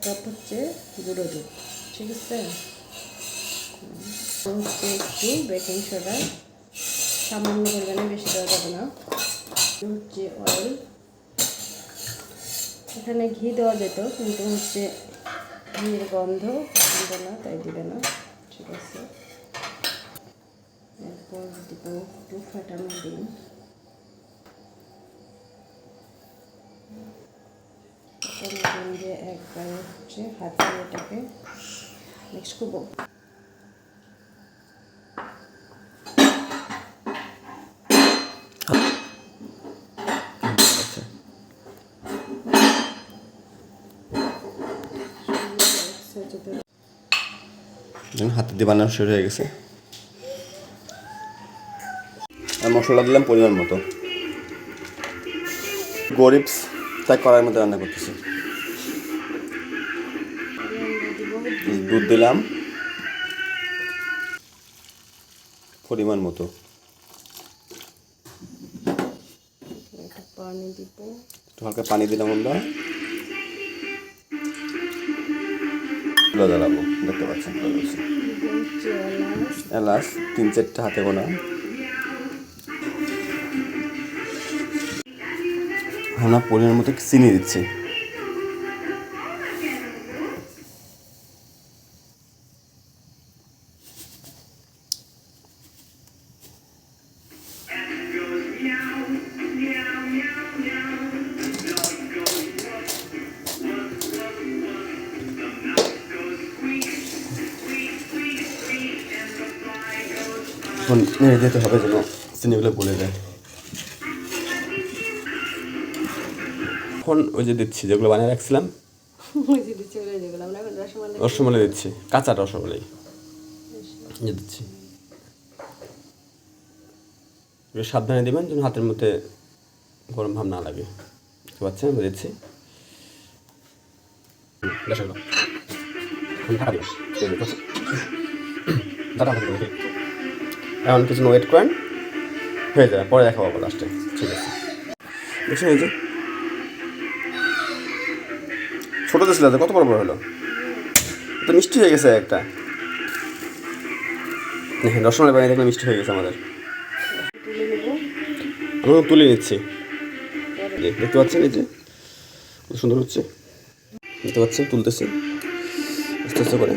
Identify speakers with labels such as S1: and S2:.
S1: Cup হচ্ছে গুঁড়ো দুধ, ঠিক আছে। হচ্ছে একটু বেকিং সোডা, সামান্য পরিমাণে, বেশি দেওয়া যাবে না। হচ্ছে অয়েল, এখানে ঘি দেওয়া যেত কিন্তু হচ্ছে ঘির গন্ধ পছন্দ না, তাই দিবে না, ঠিক আছে। এরপর দিব একটু ফাটানো ডিম, দিয়ে একবারে হচ্ছে হাত দিয়ে এটাকে মিক্স করবো।
S2: হাতে দিয়ে বানানো শুরু হয়ে গেছে। আর মশলা দিলাম পরিমাণ মতো। গরিব তাই কড়াইয়ের মধ্যে রান্না করতেছি। দুধ দিলাম পরিমাণ মতো,
S1: পানি দিব,
S2: একটু হালকা পানি দিলাম আমরা। জ্বালাবো, দেখতে পাচ্ছেন এলাচ 3-4টা হাতে গোনা। আমরা পরিমাণ মতো চিনি দিচ্ছি। এখন নেড়ে দিতে হবে যেন চিনিগুলো গলে যায়। এখন ওই যে দিচ্ছি যেগুলো বানিয়ে রাখছিলাম, রসমালাই দিচ্ছি, কাঁচা রসমালাই দিচ্ছি। সাবধানে দেবেন যেন হাতের মধ্যে গরম ভাব না লাগে, বুঝতে পারছেন? আমি দিচ্ছি। এখন কিছু ওয়েট করেন, হয়ে যাবে, পরে দেখা পাবো লাস্টে, ঠিক আছে? দেখছেন এই যে ছোটো তো ছিল, কত বড় বড় হলো, তো মিষ্টি হয়ে গেছে একটা। হ্যাঁ, রসমালাই বানিয়ে দেখলে মিষ্টি হয়ে গেছে আমাদের। আমি তুলে নিচ্ছি, দেখতে পাচ্ছেন এই যে খুব সুন্দর হচ্ছে, দেখতে পাচ্ছেন তুলতেছি আস্তে আস্তে করে।